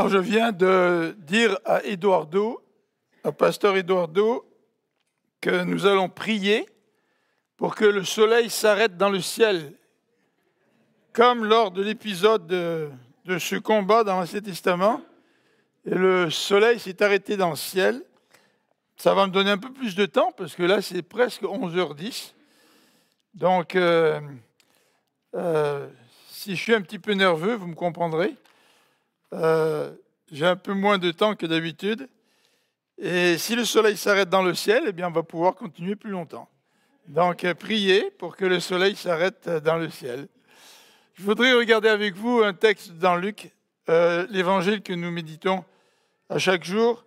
Alors, je viens de dire à Eduardo, au pasteur Eduardo, que nous allons prier pour que le soleil s'arrête dans le ciel, comme lors de l'épisode de ce combat dans l'Ancien Testament. Et le soleil s'est arrêté dans le ciel. Ça va me donner un peu plus de temps, parce que là, c'est presque 11h10. Donc, si je suis un petit peu nerveux, vous me comprendrez. J'ai un peu moins de temps que d'habitude. Et si le soleil s'arrête dans le ciel, eh bien, on va pouvoir continuer plus longtemps. Donc, priez pour que le soleil s'arrête dans le ciel. Je voudrais regarder avec vous un texte dans Luc, l'évangile que nous méditons à chaque jour,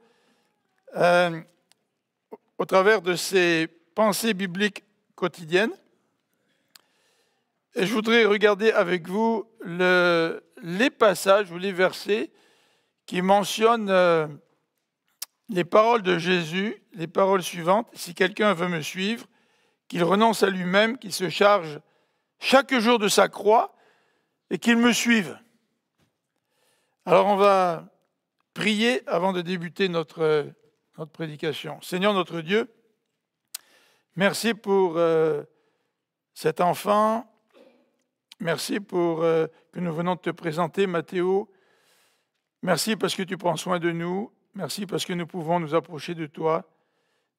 au travers de ces pensées bibliques quotidiennes. Et je voudrais regarder avec vous les passages ou les versets qui mentionnent les paroles de Jésus, les paroles suivantes. Si quelqu'un veut me suivre, qu'il renonce à lui-même, qu'il se charge chaque jour de sa croix et qu'il me suive. Alors on va prier avant de débuter notre prédication. Seigneur notre Dieu, merci pour cet enfant. Merci pour que nous venons de te présenter, Mathéo. Merci parce que tu prends soin de nous. Merci parce que nous pouvons nous approcher de toi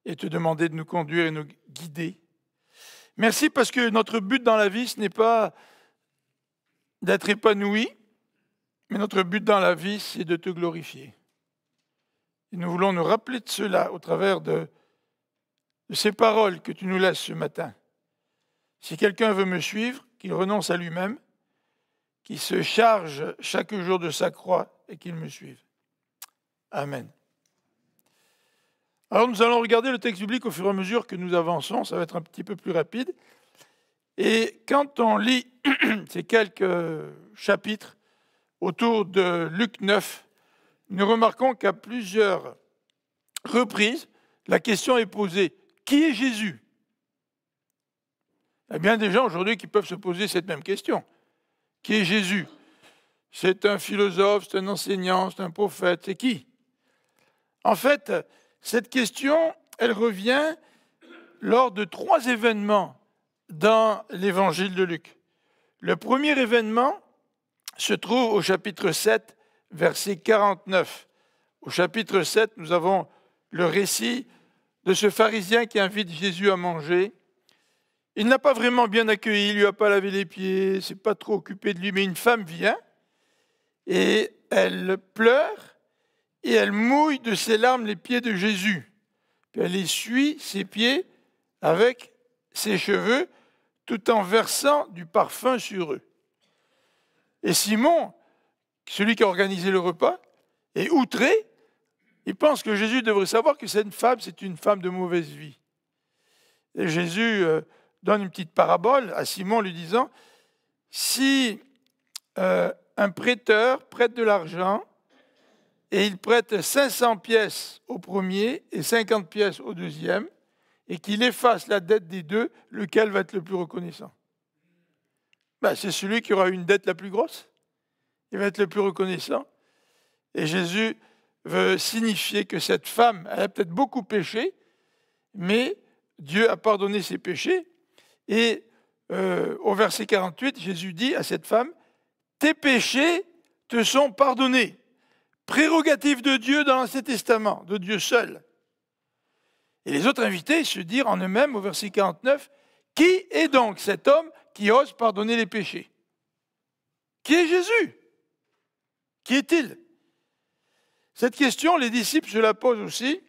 et te demander de nous conduire et nous guider. Merci parce que notre but dans la vie, ce n'est pas d'être épanoui, mais notre but dans la vie, c'est de te glorifier. Et nous voulons nous rappeler de cela au travers de ces paroles que tu nous laisses ce matin. Si quelqu'un veut me suivre, qu'il renonce à lui-même, qu'il se charge chaque jour de sa croix et qu'il me suive. Amen. Alors nous allons regarder le texte biblique au fur et à mesure que nous avançons, ça va être un petit peu plus rapide. Et quand on lit ces quelques chapitres autour de Luc 9, nous remarquons qu'à plusieurs reprises, la question est posée, qui est Jésus ? Il y a bien des gens aujourd'hui qui peuvent se poser cette même question. Qui est Jésus ? C'est un philosophe, c'est un enseignant, c'est un prophète, c'est qui ? En fait, cette question, elle revient lors de 3 événements dans l'évangile de Luc. Le premier événement se trouve au chapitre 7, verset 49. Au chapitre 7, nous avons le récit de ce pharisien qui invite Jésus à manger. Il n'a pas vraiment bien accueilli, il ne lui a pas lavé les pieds, il ne s'est pas trop occupé de lui, mais une femme vient et elle pleure et elle mouille de ses larmes les pieds de Jésus. Puis elle essuie ses pieds avec ses cheveux tout en versant du parfum sur eux. Et Simon, celui qui a organisé le repas, est outré. Il pense que Jésus devrait savoir que cette femme, c'est une femme de mauvaise vie. Et Jésus donne une petite parabole à Simon lui disant, si un prêteur prête de l'argent et il prête 500 pièces au premier et 50 pièces au deuxième, et qu'il efface la dette des deux, lequel va être le plus reconnaissant ? C'est celui qui aura une dette la plus grosse. Il va être le plus reconnaissant. Et Jésus veut signifier que cette femme, elle a peut-être beaucoup péché, mais Dieu a pardonné ses péchés. Et au verset 48, Jésus dit à cette femme, « Tes péchés te sont pardonnés. » Prérogative de Dieu dans l'Ancien Testament, de Dieu seul. Et les autres invités se dirent en eux-mêmes au verset 49, « Qui est donc cet homme qui ose pardonner les péchés ?» Qui est Jésus ? Qui est-il ? Cette question, les disciples se la posent aussi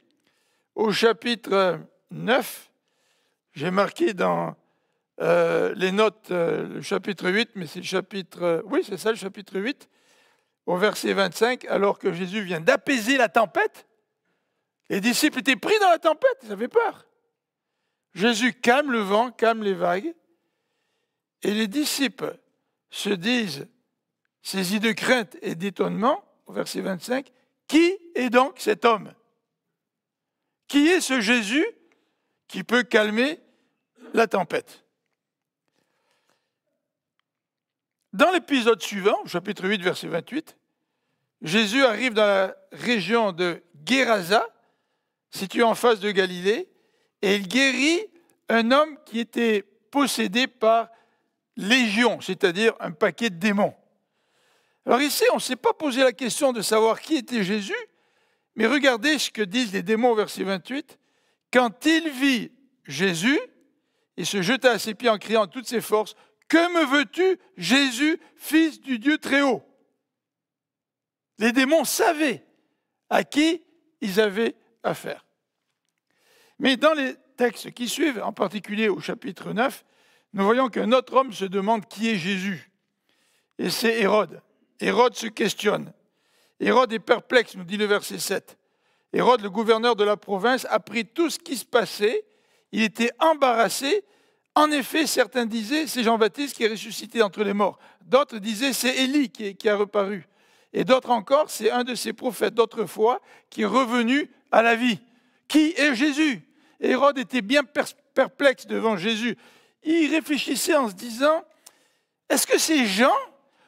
au chapitre 9. J'ai marqué dans les notes le chapitre 8, mais c'est le chapitre... oui, c'est ça, le chapitre 8, au verset 25, alors que Jésus vient d'apaiser la tempête. Les disciples étaient pris dans la tempête, ils avaient peur. Jésus calme le vent, calme les vagues, et les disciples se disent, saisis de crainte et d'étonnement, au verset 25, « Qui est donc cet homme ? Qui est ce Jésus qui peut calmer la tempête ?» Dans l'épisode suivant, au chapitre 8, verset 28, Jésus arrive dans la région de Guérasa, située en face de Galilée, et il guérit un homme qui était possédé par légion, c'est-à-dire un paquet de démons. Alors ici, on ne s'est pas posé la question de savoir qui était Jésus, mais regardez ce que disent les démons au verset 28. Quand il vit Jésus, il se jeta à ses pieds en criant de toutes ses forces, « Que me veux-tu, Jésus, fils du Dieu très haut ?» Les démons savaient à qui ils avaient affaire. Mais dans les textes qui suivent, en particulier au chapitre 9, nous voyons qu'un autre homme se demande qui est Jésus. Et c'est Hérode. Hérode se questionne. Hérode est perplexe, nous dit le verset 7. Hérode, le gouverneur de la province, apprit tout ce qui se passait. Il était embarrassé. En effet, certains disaient, c'est Jean-Baptiste qui est ressuscité d'entre les morts. D'autres disaient, c'est Élie qui a reparu. Et d'autres encore, c'est un de ces prophètes d'autrefois qui est revenu à la vie. Qui est Jésus? Hérode était bien perplexe devant Jésus. Il réfléchissait en se disant, est-ce que c'est Jean?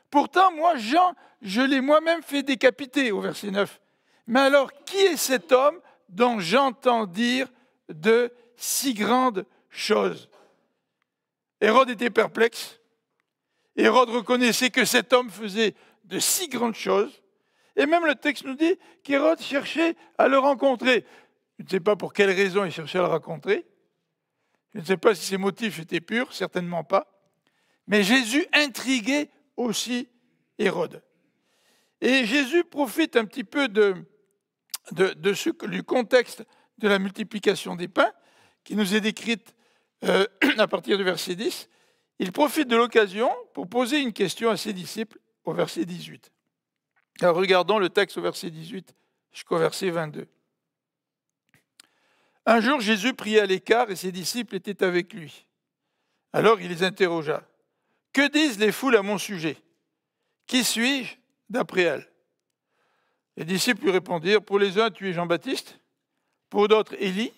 Pourtant, moi, Jean, je l'ai moi-même fait décapiter, au verset 9. Mais alors, qui est cet homme dont j'entends dire de si grandes choses? Hérode était perplexe. Hérode reconnaissait que cet homme faisait de si grandes choses. Et même le texte nous dit qu'Hérode cherchait à le rencontrer. Je ne sais pas pour quelle raison il cherchait à le rencontrer. Je ne sais pas si ses motifs étaient purs, certainement pas. Mais Jésus intriguait aussi Hérode. Et Jésus profite un petit peu du contexte de la multiplication des pains, qui nous est décrite à partir du verset 10. Il profite de l'occasion pour poser une question à ses disciples au verset 18. Alors regardons le texte au verset 18 jusqu'au verset 22. Un jour, Jésus priait à l'écart et ses disciples étaient avec lui. Alors il les interrogea. « Que disent les foules à mon sujet? Qui suis-je d'après elles ?» Les disciples lui répondirent, « Pour les uns, tu es Jean-Baptiste, pour d'autres, Élie,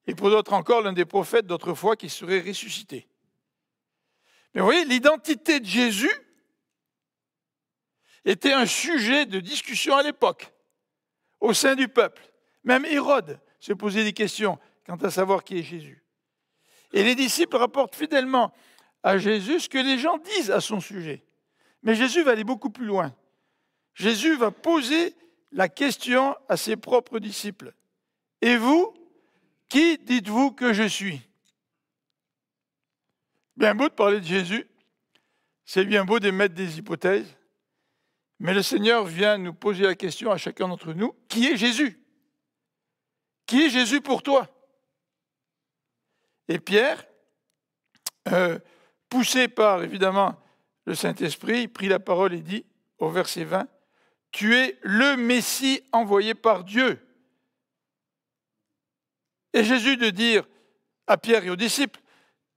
et pour d'autres encore, l'un des prophètes d'autrefois qui serait ressuscité. » Mais vous voyez, l'identité de Jésus était un sujet de discussion à l'époque, au sein du peuple. Même Hérode se posait des questions quant à savoir qui est Jésus. Et les disciples rapportent fidèlement à Jésus ce que les gens disent à son sujet. Mais Jésus va aller beaucoup plus loin. Jésus va poser la question à ses propres disciples. « Et vous, qui dites-vous que je suis ?» Bien beau de parler de Jésus, c'est bien beau d'émettre des hypothèses, mais le Seigneur vient nous poser la question à chacun d'entre nous, qui est Jésus? Qui est Jésus pour toi? Et Pierre, poussé par évidemment le Saint-Esprit, prit la parole et dit au verset 20, « Tu es le Messie envoyé par Dieu. » Et Jésus de dire à Pierre et aux disciples,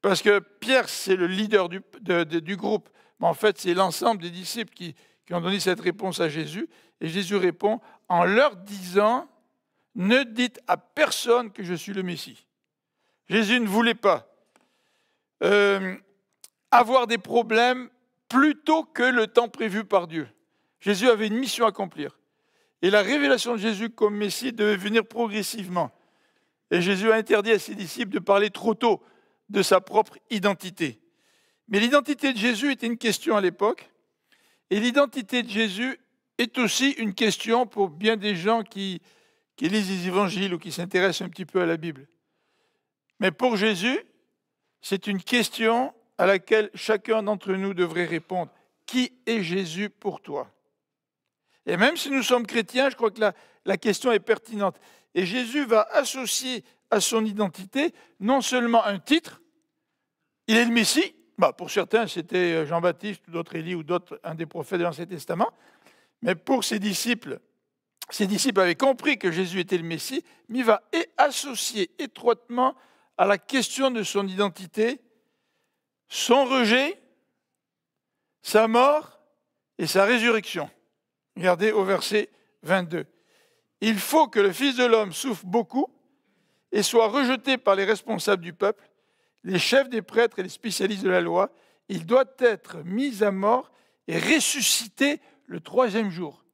parce que Pierre, c'est le leader du groupe, mais en fait, c'est l'ensemble des disciples qui ont donné cette réponse à Jésus. Et Jésus répond en leur disant, « Ne dites à personne que je suis le Messie. » Jésus ne voulait pas avoir des problèmes plus tôt que le temps prévu par Dieu. Jésus avait une mission à accomplir. Et la révélation de Jésus comme Messie devait venir progressivement. Et Jésus a interdit à ses disciples de parler trop tôt de sa propre identité. Mais l'identité de Jésus était une question à l'époque, et l'identité de Jésus est aussi une question pour bien des gens qui lisent les évangiles ou qui s'intéressent un petit peu à la Bible. Mais pour Jésus, c'est une question à laquelle chacun d'entre nous devrait répondre. Qui est Jésus pour toi? Et même si nous sommes chrétiens, je crois que la question est pertinente. Et Jésus va associer à son identité non seulement un titre, il est le Messie, pour certains c'était Jean-Baptiste, ou d'autres Élie, ou d'autres, un des prophètes de l'Ancien Testament, mais pour ses disciples avaient compris que Jésus était le Messie, mais il va associer étroitement à la question de son identité son rejet, sa mort et sa résurrection. Regardez au verset 22. « Il faut que le Fils de l'homme souffre beaucoup et soit rejeté par les responsables du peuple, les chefs des prêtres et les spécialistes de la loi. Il doit être mis à mort et ressuscité le 3e jour. »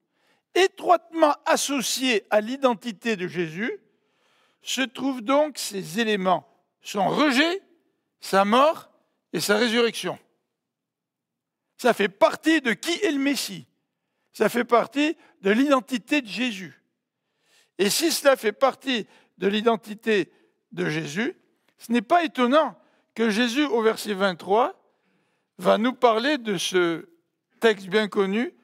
Étroitement associés à l'identité de Jésus se trouvent donc ces éléments, son rejet, sa mort et sa résurrection. Ça fait partie de qui est le Messie. Ça fait partie de l'identité de Jésus. Et si cela fait partie de l'identité de Jésus, ce n'est pas étonnant que Jésus, au verset 23, va nous parler de ce texte bien connu.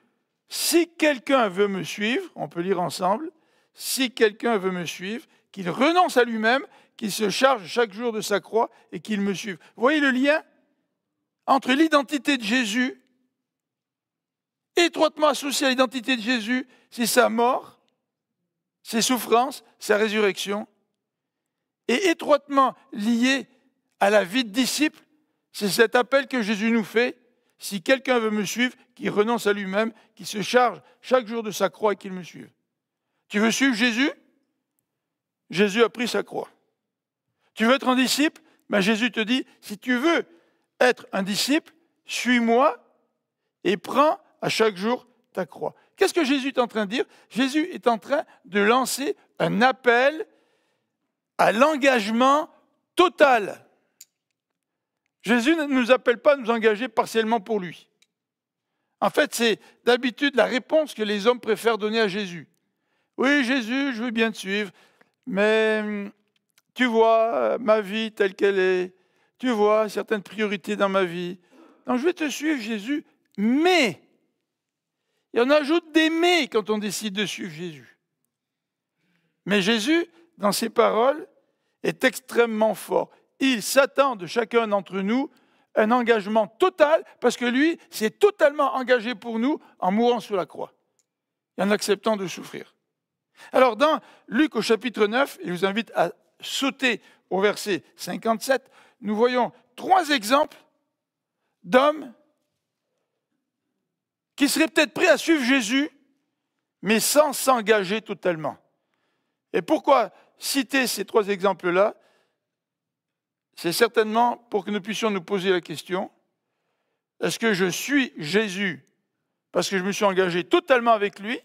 Si quelqu'un veut me suivre, on peut lire ensemble, si quelqu'un veut me suivre, qu'il renonce à lui-même, qu'il se charge chaque jour de sa croix et qu'il me suive. Vous voyez le lien entre l'identité de Jésus, étroitement associée à l'identité de Jésus, c'est sa mort, ses souffrances, sa résurrection, et étroitement lié à la vie de disciple, c'est cet appel que Jésus nous fait. Si quelqu'un veut me suivre, qu'il renonce à lui-même, qu'il se charge chaque jour de sa croix et qu'il me suive. Tu veux suivre Jésus? Jésus a pris sa croix. Tu veux être un disciple? Ben Jésus te dit, si tu veux être un disciple, suis-moi et prends à chaque jour ta croix. Qu'est-ce que Jésus est en train de dire? Jésus est en train de lancer un appel à l'engagement total. Jésus ne nous appelle pas à nous engager partiellement pour lui. En fait, c'est d'habitude la réponse que les hommes préfèrent donner à Jésus. Oui, Jésus, je veux bien te suivre, mais tu vois ma vie telle qu'elle est, tu vois certaines priorités dans ma vie. Donc je vais te suivre, Jésus, mais, et on ajoute des mais quand on décide de suivre Jésus. Mais Jésus, dans ses paroles, est extrêmement fort. Il s'attend de chacun d'entre nous un engagement total, parce que lui s'est totalement engagé pour nous en mourant sur la croix et en acceptant de souffrir. Alors dans Luc au chapitre 9, et je vous invite à sauter au verset 57, nous voyons 3 exemples d'hommes qui seraient peut-être prêts à suivre Jésus, mais sans s'engager totalement. Et pourquoi citer ces 3 exemples-là? C'est certainement pour que nous puissions nous poser la question, est-ce que je suis Jésus parce que je me suis engagé totalement avec lui?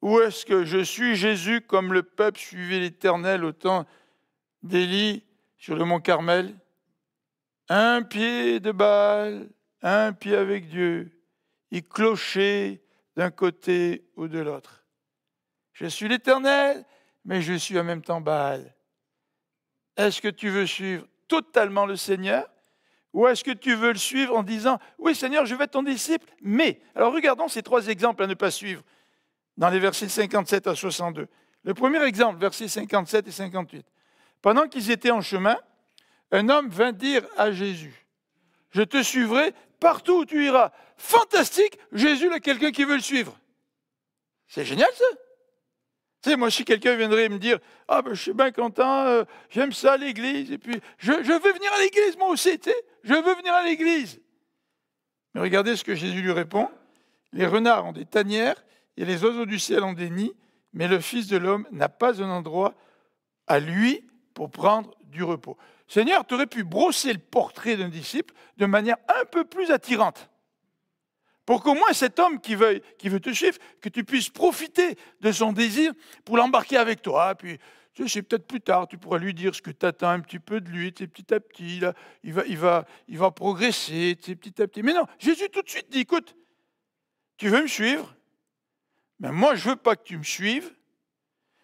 Ou est-ce que je suis Jésus comme le peuple suivait l'Éternel au temps d'Élie sur le mont Carmel? Un pied de Baal, un pied avec Dieu, il clochait d'un côté ou de l'autre. Je suis l'Éternel, mais je suis en même temps Baal. Est-ce que tu veux suivre totalement le Seigneur? Ou est-ce que tu veux le suivre en disant, oui Seigneur, je vais être ton disciple, mais... Alors regardons ces 3 exemples à ne pas suivre dans les versets 57 à 62. Le premier exemple, versets 57 et 58. Pendant qu'ils étaient en chemin, un homme vint dire à Jésus, je te suivrai partout où tu iras. Fantastique, Jésus a quelqu'un qui veut le suivre. C'est génial ça. Tu sais, moi, si quelqu'un viendrait me dire « Ah, ben, je suis bien content, j'aime ça à l'église, et puis je veux venir à l'église, moi aussi, tu sais, je veux venir à l'église. » Mais regardez ce que Jésus lui répond. « Les renards ont des tanières, et les oiseaux du ciel ont des nids, mais le Fils de l'homme n'a pas un endroit à lui pour prendre du repos. » Seigneur, tu aurais pu brosser le portrait d'un disciple de manière un peu plus attirante. Pour qu'au moins cet homme qui veut te suivre, que tu puisses profiter de son désir pour l'embarquer avec toi. Puis, tu sais, peut-être plus tard, tu pourras lui dire ce que tu attends un petit peu de lui, tu sais, petit à petit, là, il va progresser, tu sais, petit à petit. Mais non, Jésus tout de suite dit, écoute, tu veux me suivre, mais moi je ne veux pas que tu me suives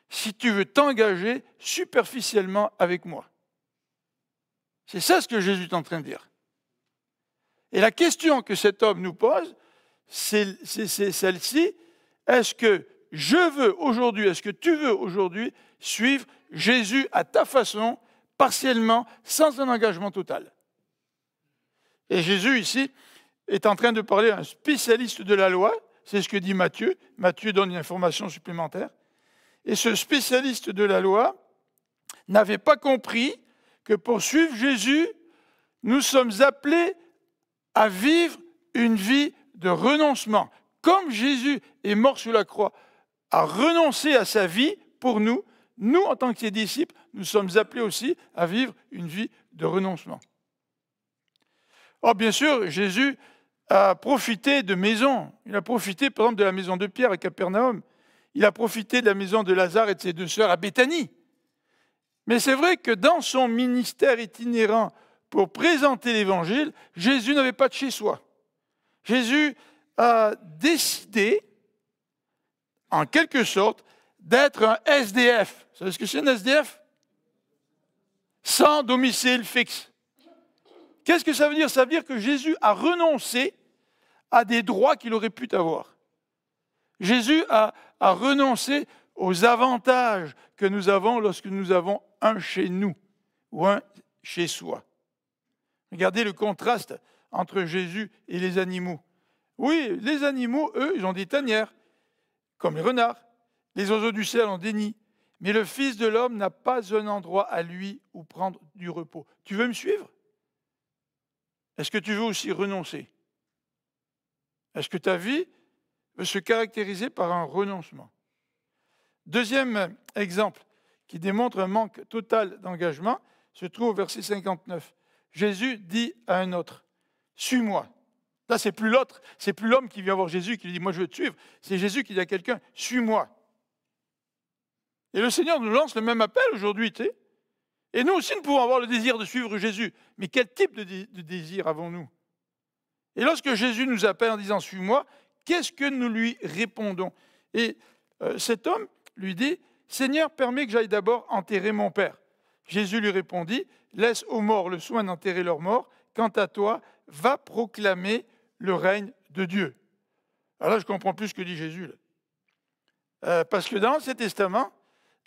si tu veux t'engager superficiellement avec moi. C'est ça ce que Jésus est en train de dire. Et la question que cet homme nous pose, c'est celle-ci. Est-ce que je veux aujourd'hui, est-ce que tu veux aujourd'hui suivre Jésus à ta façon, partiellement, sans un engagement total? Et Jésus, ici, est en train de parler à un spécialiste de la loi. C'est ce que dit Matthieu. Matthieu donne une information supplémentaire. Et ce spécialiste de la loi n'avait pas compris que pour suivre Jésus, nous sommes appelés à vivre une vie de renoncement. Comme Jésus est mort sur la croix, à renoncer à sa vie pour nous, nous, en tant que ses disciples, nous sommes appelés aussi à vivre une vie de renoncement. Or, bien sûr, Jésus a profité de maisons. Il a profité, par exemple, de la maison de Pierre à Capernaum. Il a profité de la maison de Lazare et de ses deux sœurs à Béthanie. Mais c'est vrai que dans son ministère itinérant pour présenter l'Évangile, Jésus n'avait pas de chez soi. Jésus a décidé, en quelque sorte, d'être un SDF. Vous savez ce que c'est un SDF? Sans domicile fixe. Qu'est-ce que ça veut dire? Ça veut dire que Jésus a renoncé à des droits qu'il aurait pu avoir. Jésus a renoncé aux avantages que nous avons lorsque nous avons un chez nous ou un chez soi. Regardez le contraste entre Jésus et les animaux. Oui, les animaux, eux, ils ont des tanières, comme les renards. Les oiseaux du ciel ont des nids. Mais le Fils de l'homme n'a pas un endroit à lui où prendre du repos. Tu veux me suivre? Est-ce que tu veux aussi renoncer? Est-ce que ta vie veut se caractériser par un renoncement? Deuxième exemple qui démontre un manque total d'engagement se trouve au verset 59. Jésus dit à un autre, « Suis-moi ». Là, c'est plus l'autre, c'est plus l'homme qui vient voir Jésus qui lui dit « Moi, je veux te suivre ». C'est Jésus qui dit à quelqu'un « Suis-moi ». Et le Seigneur nous lance le même appel aujourd'hui, tu sais. Et nous aussi, nous pouvons avoir le désir de suivre Jésus. Mais quel type de désir avons-nous? Et lorsque Jésus nous appelle en disant « Suis-moi », qu'est-ce que nous lui répondons? Et cet homme lui dit « Seigneur, permets que j'aille d'abord enterrer mon père ». Jésus lui répondit « Laisse aux morts le soin d'enterrer leurs morts. Quant à toi, va proclamer le règne de Dieu. » Alors là, je comprends plus ce que dit Jésus. Parce que dans l'Ancien Testament,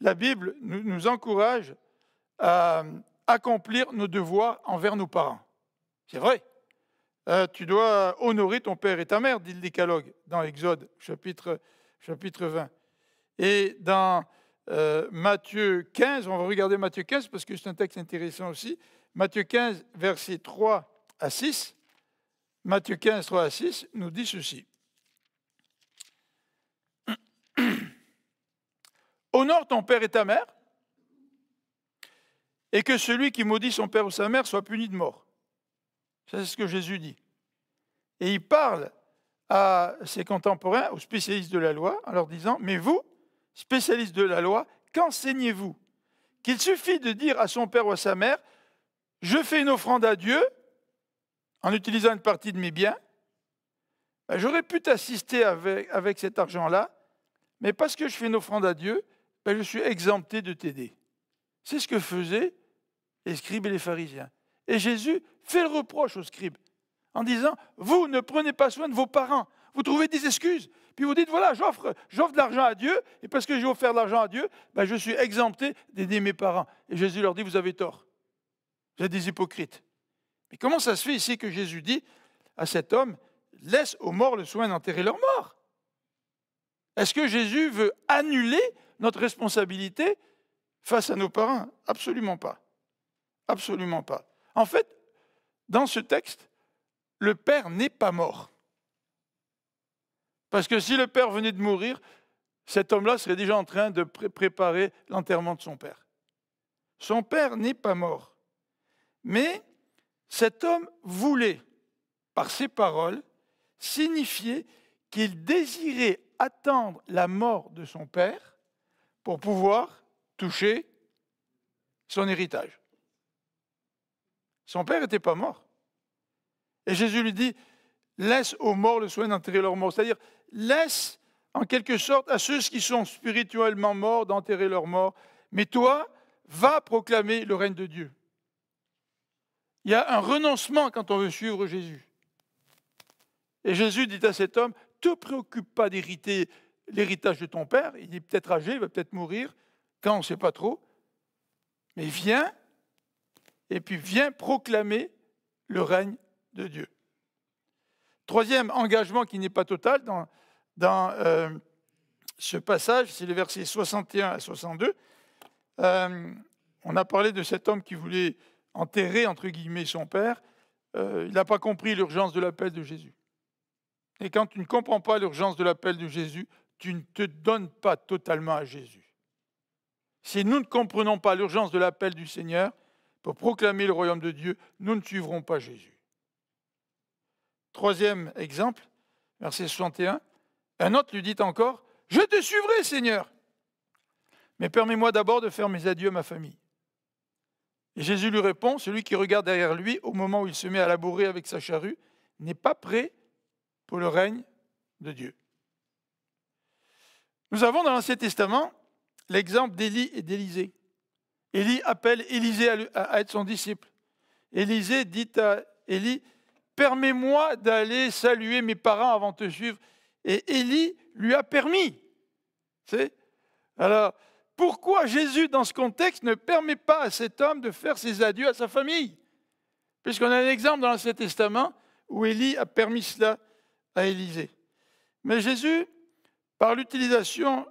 la Bible nous encourage à accomplir nos devoirs envers nos parents. C'est vrai. Tu dois honorer ton père et ta mère, dit le Décalogue, dans Exode, chapitre 20. Et dans Matthieu 15, on va regarder Matthieu 15 parce que c'est un texte intéressant aussi. Matthieu 15, versets 3 à 6. Matthieu 15, 3 à 6 nous dit ceci. Honore ton père et ta mère, et que celui qui maudit son père ou sa mère soit puni de mort. Ça, c'est ce que Jésus dit. Et il parle à ses contemporains, aux spécialistes de la loi, en leur disant « Mais vous, spécialistes de la loi, qu'enseignez-vous? Qu'il suffit de dire à son père ou à sa mère « Je fais une offrande à Dieu en utilisant une partie de mes biens. Ben, j'aurais pu t'assister avec cet argent-là, mais parce que je fais une offrande à Dieu, ben, je suis exempté de t'aider. » C'est ce que faisaient les scribes et les pharisiens. Et Jésus fait le reproche aux scribes en disant « Vous ne prenez pas soin de vos parents. Vous trouvez des excuses. Puis vous dites, voilà, j'offre de l'argent à Dieu, et parce que j'ai offert de l'argent à Dieu, ben, je suis exempté d'aider mes parents. » Et Jésus leur dit, vous avez tort. Vous êtes des hypocrites. Mais comment ça se fait ici que Jésus dit à cet homme, laisse aux morts le soin d'enterrer leurs morts? Est-ce que Jésus veut annuler notre responsabilité face à nos parents? Absolument pas. Absolument pas. En fait, dans ce texte, le père n'est pas mort. Parce que si le père venait de mourir, cet homme-là serait déjà en train de préparer l'enterrement de son père. Son père n'est pas mort. Mais cet homme voulait, par ses paroles, signifier qu'il désirait attendre la mort de son père pour pouvoir toucher son héritage. Son père n'était pas mort. Et Jésus lui dit, laisse aux morts le soin d'enterrer leurs morts. C'est-à-dire, laisse en quelque sorte à ceux qui sont spirituellement morts d'enterrer leurs morts. Mais toi, va proclamer le règne de Dieu. Il y a un renoncement quand on veut suivre Jésus. Et Jésus dit à cet homme, ne te préoccupe pas d'hériter l'héritage de ton père. Il est peut-être âgé, il va peut-être mourir, quand on ne sait pas trop. Mais viens, et puis viens proclamer le règne de Dieu. Troisième engagement qui n'est pas total dans ce passage, c'est les versets 61 à 62. On a parlé de cet homme qui voulait enterrer, entre guillemets, son père. Il n'a pas compris l'urgence de l'appel de Jésus. Et quand tu ne comprends pas l'urgence de l'appel de Jésus, tu ne te donnes pas totalement à Jésus. Si nous ne comprenons pas l'urgence de l'appel du Seigneur pour proclamer le royaume de Dieu, nous ne suivrons pas Jésus. Troisième exemple, verset 61. Un autre lui dit encore, « Je te suivrai, Seigneur, mais permets-moi d'abord de faire mes adieux à ma famille. » Et Jésus lui répond, « Celui qui regarde derrière lui au moment où il se met à labourer avec sa charrue n'est pas prêt pour le règne de Dieu. » Nous avons dans l'Ancien Testament l'exemple d'Élie et d'Élisée. Élie appelle Élisée à être son disciple. Élisée dit à Élie, « Permets-moi d'aller saluer mes parents avant de te suivre. » Et Élie lui a permis. Alors, pourquoi Jésus, dans ce contexte, ne permet pas à cet homme de faire ses adieux à sa famille? Puisqu'on a un exemple dans l'Ancien Testament où Élie a permis cela à Élisée. Mais Jésus, par l'utilisation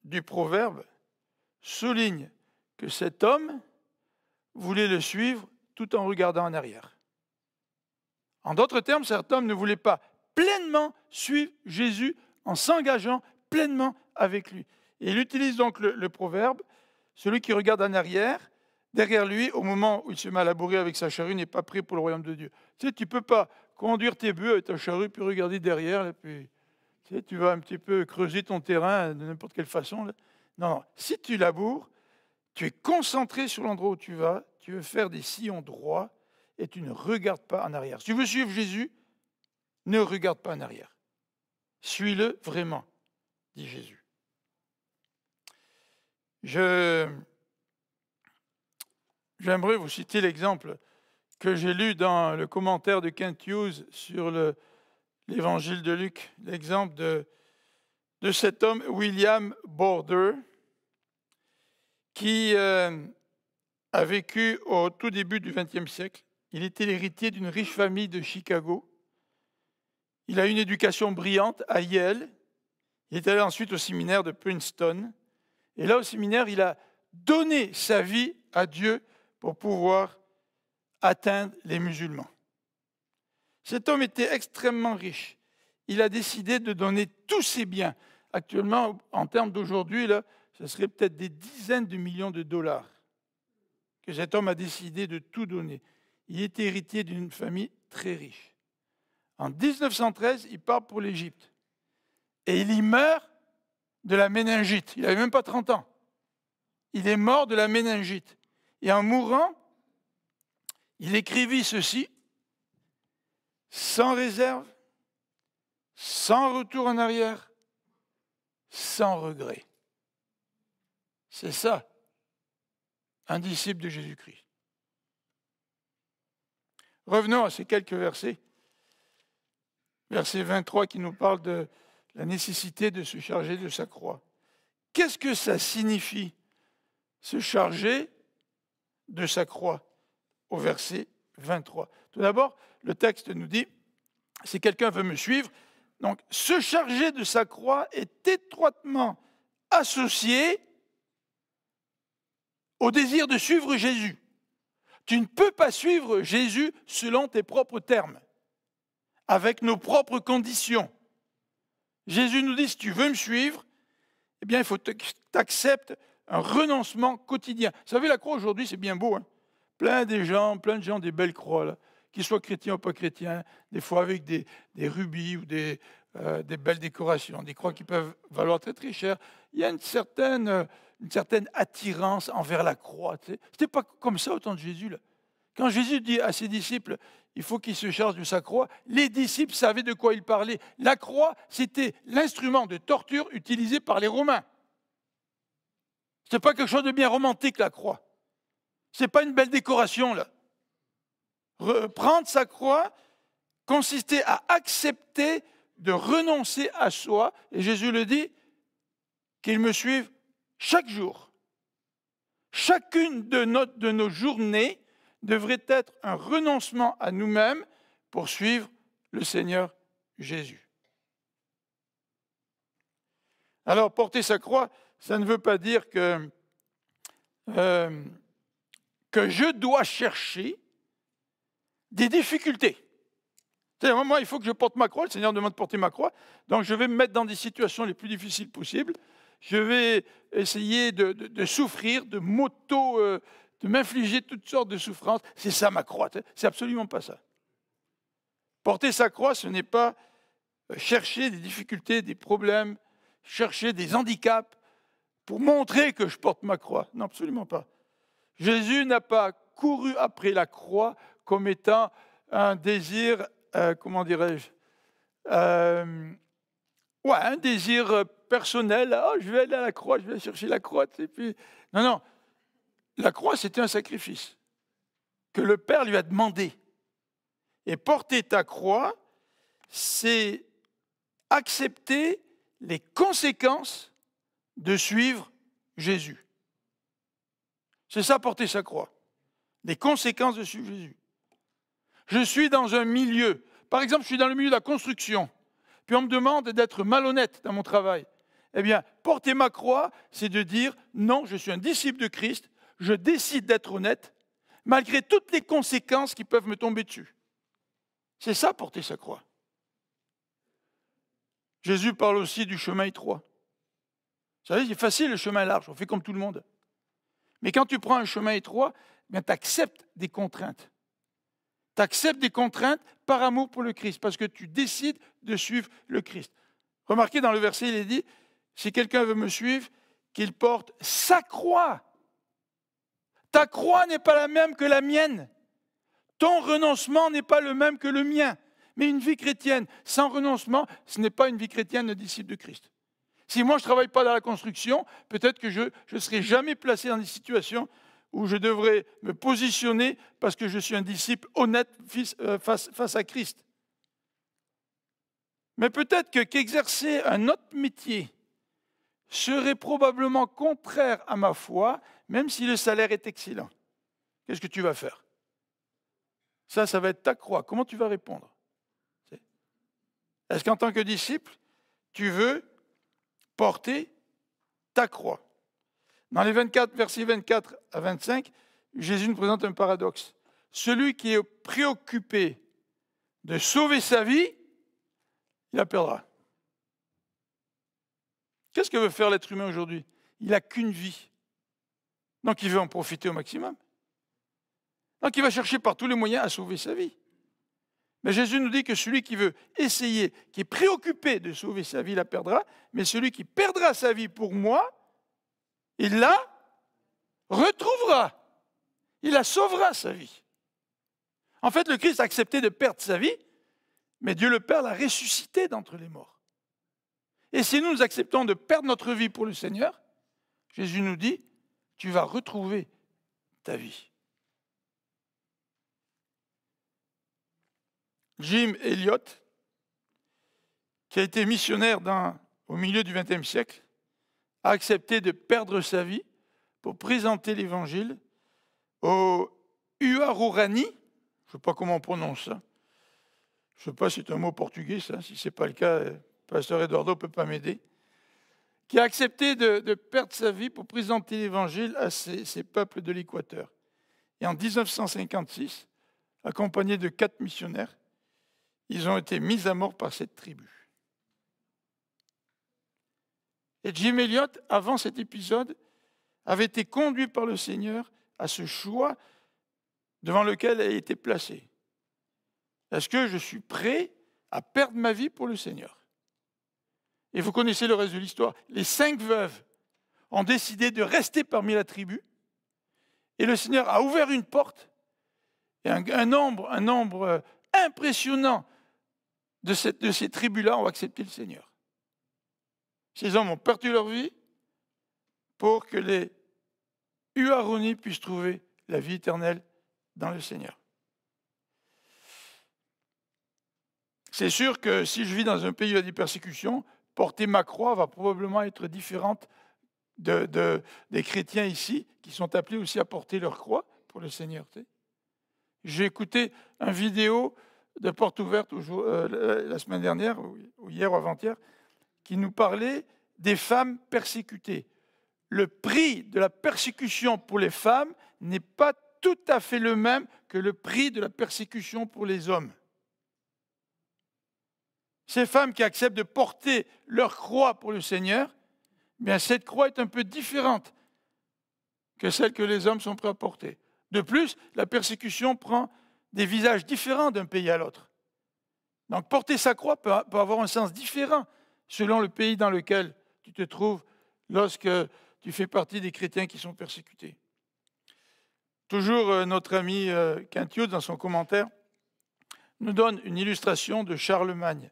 du proverbe, souligne que cet homme voulait le suivre tout en regardant en arrière. En d'autres termes, cet homme ne voulait pas pleinement suivre Jésus en s'engageant pleinement avec lui. Et il utilise donc le proverbe, celui qui regarde en arrière, derrière lui, au moment où il se met à labourer avec sa charrue, n'est pas prêt pour le royaume de Dieu. Tu sais, tu ne peux pas conduire tes bœufs avec ta charrue, puis regarder derrière, et puis tu vas un petit peu creuser ton terrain de n'importe quelle façon. Là. Non, si tu laboures, tu es concentré sur l'endroit où tu vas, tu veux faire des sillons droits, et tu ne regardes pas en arrière. Si tu veux suivre Jésus, ne regarde pas en arrière. Suis-le vraiment, dit Jésus. J'aimerais vous citer l'exemple que j'ai lu dans le commentaire de Kent Hughes sur l'évangile de Luc, l'exemple de cet homme, William Border, qui a vécu au tout début du XXe siècle. Il était l'héritier d'une riche famille de Chicago. Il a eu une éducation brillante à Yale. Il est allé ensuite au séminaire de Princeton. Et là, au séminaire, il a donné sa vie à Dieu pour pouvoir atteindre les musulmans. Cet homme était extrêmement riche. Il a décidé de donner tous ses biens. Actuellement, en termes d'aujourd'hui, là, ce serait peut-être des dizaines de millions de dollars que cet homme a décidé de tout donner. Il était héritier d'une famille très riche. En 1913, il part pour l'Égypte. Et il y meurt de la méningite. Il n'avait même pas 30 ans. Il est mort de la méningite. Et en mourant, il écrivit ceci, sans réserve, sans retour en arrière, sans regret. C'est ça, un disciple de Jésus-Christ. Revenons à ces quelques versets. Verset 23 qui nous parle de la nécessité de se charger de sa croix. Qu'est-ce que ça signifie, se charger de sa croix, au verset 23? Tout d'abord, le texte nous dit, si quelqu'un veut me suivre, donc se charger de sa croix est étroitement associé au désir de suivre Jésus. Tu ne peux pas suivre Jésus selon tes propres termes, avec nos propres conditions. Jésus nous dit, si tu veux me suivre, eh bien, il faut que tu acceptes un renoncement quotidien. Vous savez, la croix aujourd'hui, c'est bien beau. Hein? Plein de gens, des belles croix, là, qu'ils soient chrétiens ou pas chrétiens, des fois avec des rubis ou des belles décorations, des croix qui peuvent valoir très très cher. Il y a une certaine attirance envers la croix. Tu sais. Ce n'était pas comme ça au temps de Jésus. Là. Quand Jésus dit à ses disciples, il faut qu'ils se chargent de sa croix, les disciples savaient de quoi il parlait. La croix, c'était l'instrument de torture utilisé par les Romains. Ce n'est pas quelque chose de bien romantique, la croix. Ce n'est pas une belle décoration, là. Prendre sa croix consistait à accepter de renoncer à soi, et Jésus le dit, qu'il me suive chaque jour. Chacune de nos journées devrait être un renoncement à nous-mêmes pour suivre le Seigneur Jésus. Alors, porter sa croix, ça ne veut pas dire que je dois chercher des difficultés. C'est-à-dire, moi, il faut que je porte ma croix, le Seigneur demande de porter ma croix, donc je vais me mettre dans des situations les plus difficiles possibles, je vais essayer de souffrir, de m'infliger toutes sortes de souffrances. C'est ça ma croix, c'est absolument pas ça. Porter sa croix, ce n'est pas chercher des difficultés, des problèmes, chercher des handicaps pour montrer que je porte ma croix. Non, absolument pas. Jésus n'a pas couru après la croix comme étant un désir, comment dirais-je, un désir personnel. Oh, je vais aller à la croix, je vais chercher la croix. Et puis... Non. La croix, c'était un sacrifice que le Père lui a demandé. Et porter ta croix, c'est accepter les conséquences de suivre Jésus. C'est ça, porter sa croix. Les conséquences de suivre Jésus. Je suis dans un milieu, par exemple, je suis dans le milieu de la construction, puis on me demande d'être malhonnête dans mon travail. Eh bien, porter ma croix, c'est de dire, non, je suis un disciple de Christ, je décide d'être honnête, malgré toutes les conséquences qui peuvent me tomber dessus. C'est ça, porter sa croix. Jésus parle aussi du chemin étroit. Vous savez, c'est facile le chemin large, on fait comme tout le monde. Mais quand tu prends un chemin étroit, tu acceptes des contraintes. Tu acceptes des contraintes par amour pour le Christ, parce que tu décides de suivre le Christ. Remarquez dans le verset, il est dit, si quelqu'un veut me suivre, qu'il porte sa croix. Ta croix n'est pas la même que la mienne. Ton renoncement n'est pas le même que le mien. Mais une vie chrétienne sans renoncement, ce n'est pas une vie chrétienne de disciple de Christ. Si moi je ne travaille pas dans la construction, peut-être que je ne serai jamais placé dans des situations où je devrais me positionner parce que je suis un disciple honnête face à Christ. Mais peut-être qu'exercer un autre métier serait probablement contraire à ma foi, même si le salaire est excellent. Qu'est-ce que tu vas faire? Ça va être ta croix. Comment tu vas répondre? Est-ce qu'en tant que disciple, tu veux porter ta croix? Dans les versets 24 à 25, Jésus nous présente un paradoxe. Celui qui est préoccupé de sauver sa vie, il la perdra. Qu'est-ce que veut faire l'être humain aujourd'hui? Il n'a qu'une vie. Donc il veut en profiter au maximum. Donc il va chercher par tous les moyens à sauver sa vie. Mais Jésus nous dit que celui qui veut essayer, qui est préoccupé de sauver sa vie, la perdra. Mais celui qui perdra sa vie pour moi, il la retrouvera. Il la sauvera, sa vie. En fait, le Christ a accepté de perdre sa vie, mais Dieu le Père l'a ressuscité d'entre les morts. Et si nous acceptons de perdre notre vie pour le Seigneur, Jésus nous dit, tu vas retrouver ta vie. Jim Elliot, qui a été missionnaire au milieu du XXe siècle, a accepté de perdre sa vie pour présenter l'Évangile aux Huarourani, je ne sais pas comment on prononce ça, je ne sais pas si c'est un mot portugais, ça. Si ce n'est pas le cas, pasteur Eduardo ne peut pas m'aider, qui a accepté de perdre sa vie pour présenter l'Évangile à ces peuples de l'Équateur. Et en 1956, accompagné de 4 missionnaires, ils ont été mis à mort par cette tribu. Et Jim Elliot, avant cet épisode, avait été conduit par le Seigneur à ce choix devant lequel elle a été placée. Est-ce que je suis prêt à perdre ma vie pour le Seigneur? Et vous connaissez le reste de l'histoire. Les 5 veuves ont décidé de rester parmi la tribu. Et le Seigneur a ouvert une porte. Et un nombre impressionnant de ces tribus-là ont accepté le Seigneur. Ces hommes ont perdu leur vie pour que les Huarouni puissent trouver la vie éternelle dans le Seigneur. C'est sûr que si je vis dans un pays où il y a des persécutions, porter ma croix va probablement être différente des chrétiens ici, qui sont appelés aussi à porter leur croix pour le Seigneur. J'ai écouté une vidéo de Porte Ouverte la semaine dernière, ou hier ou avant-hier, qui nous parlait des femmes persécutées. Le prix de la persécution pour les femmes n'est pas tout à fait le même que le prix de la persécution pour les hommes. Ces femmes qui acceptent de porter leur croix pour le Seigneur, bien cette croix est un peu différente que celle que les hommes sont prêts à porter. De plus, la persécution prend des visages différents d'un pays à l'autre. Donc porter sa croix peut avoir un sens différent selon le pays dans lequel tu te trouves lorsque tu fais partie des chrétiens qui sont persécutés. Toujours notre ami Quintius, dans son commentaire, nous donne une illustration de Charlemagne.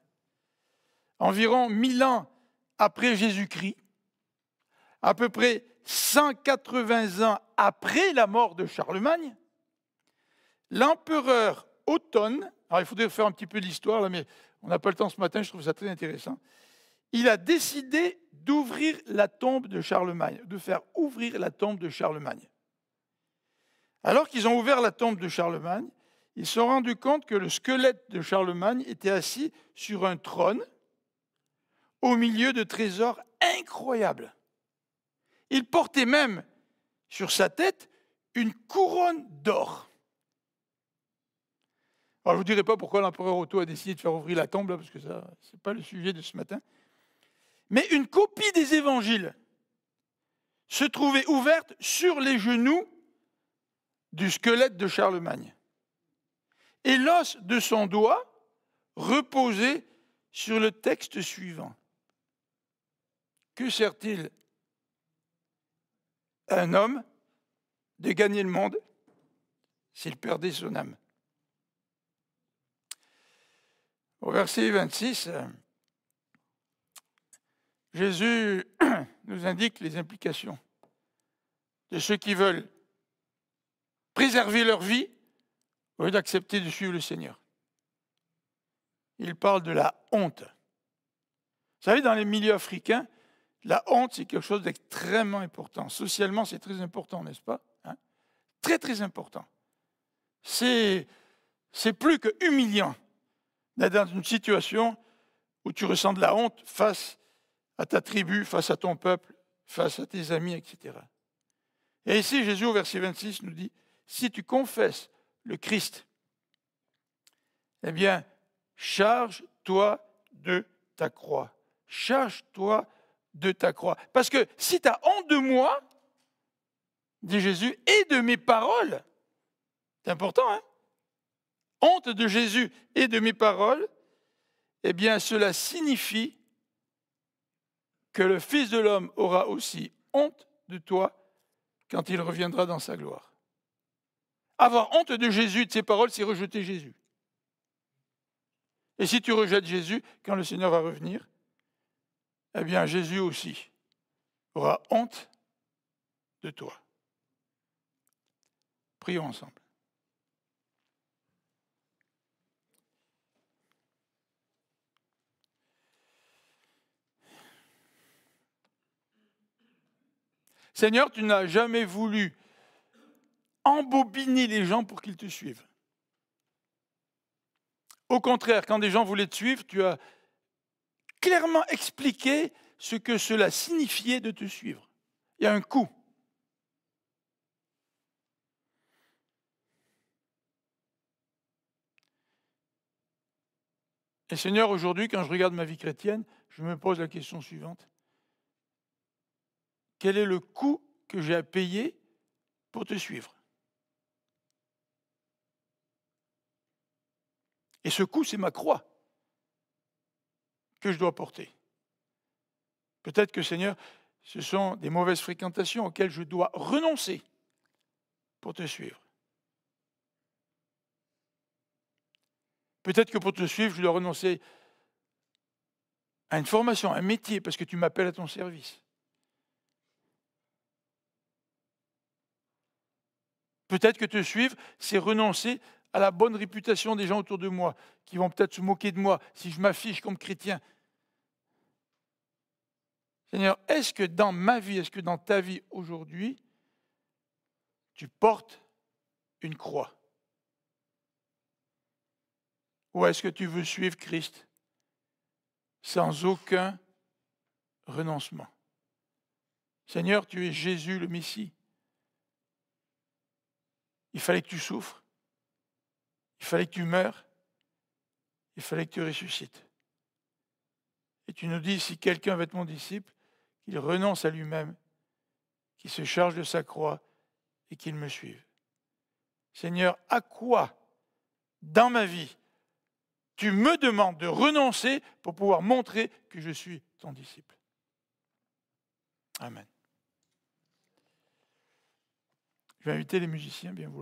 Environ 1000 ans après Jésus-Christ, à peu près 180 ans après la mort de Charlemagne, l'empereur Otton, alors il faudrait faire un petit peu d'histoire, là, mais on n'a pas le temps ce matin, je trouve ça très intéressant, il a décidé d'ouvrir la tombe de Charlemagne, de faire ouvrir la tombe de Charlemagne. Alors qu'ils ont ouvert la tombe de Charlemagne, ils se sont rendus compte que le squelette de Charlemagne était assis sur un trône au milieu de trésors incroyables. Il portait même sur sa tête une couronne d'or. Alors je ne vous dirai pas pourquoi l'empereur Otto a décidé de faire ouvrir la tombe, là, parce que ça, ce n'est pas le sujet de ce matin. Mais une copie des évangiles se trouvait ouverte sur les genoux du squelette de Charlemagne. Et l'os de son doigt reposait sur le texte suivant. Que sert-il à un homme de gagner le monde s'il perdait son âme? Au verset 26, Jésus nous indique les implications de ceux qui veulent préserver leur vie au lieu d'accepter de suivre le Seigneur. Il parle de la honte. Vous savez, dans les milieux africains, la honte, c'est quelque chose d'extrêmement important. Socialement, c'est très important, n'est-ce pas? Très, très important. C'est plus que humiliant d'être dans une situation où tu ressens de la honte face à ta tribu, face à ton peuple, face à tes amis, etc. Et ici, Jésus, au verset 26, nous dit, si tu confesses le Christ, eh bien, charge-toi de ta croix. Charge-toi de ta croix. Parce que si tu as honte de moi, dit Jésus, et de mes paroles, c'est important, hein? Honte de Jésus et de mes paroles, eh bien, cela signifie que le Fils de l'homme aura aussi honte de toi quand il reviendra dans sa gloire. Avoir honte de Jésus, de ses paroles, c'est rejeter Jésus. Et si tu rejettes Jésus, quand le Seigneur va revenir, eh bien, Jésus aussi aura honte de toi. Prions ensemble. Seigneur, tu n'as jamais voulu embobiner les gens pour qu'ils te suivent. Au contraire, quand des gens voulaient te suivre, tu as clairement expliqué ce que cela signifiait de te suivre. Il y a un coût. Et Seigneur, aujourd'hui, quand je regarde ma vie chrétienne, je me pose la question suivante. Quel est le coût que j'ai à payer pour te suivre? Et ce coût, c'est ma croix que je dois porter. Peut-être que, Seigneur, ce sont des mauvaises fréquentations auxquelles je dois renoncer pour te suivre. Peut-être que pour te suivre, je dois renoncer à une formation, à un métier, parce que tu m'appelles à ton service. Peut-être que te suivre, c'est renoncer à la bonne réputation des gens autour de moi, qui vont peut-être se moquer de moi si je m'affiche comme chrétien. Seigneur, est-ce que dans ma vie, est-ce que dans ta vie aujourd'hui, tu portes une croix? Ou est-ce que tu veux suivre Christ sans aucun renoncement? Seigneur, tu es Jésus le Messie. Il fallait que tu souffres. Il fallait que tu meures. Il fallait que tu ressuscites. Et tu nous dis, si quelqu'un veut être mon disciple, qu'il renonce à lui-même, qu'il se charge de sa croix et qu'il me suive. Seigneur, à quoi, dans ma vie, tu me demandes de renoncer pour pouvoir montrer que je suis ton disciple. Amen. Je vais inviter les musiciens bien vouloir.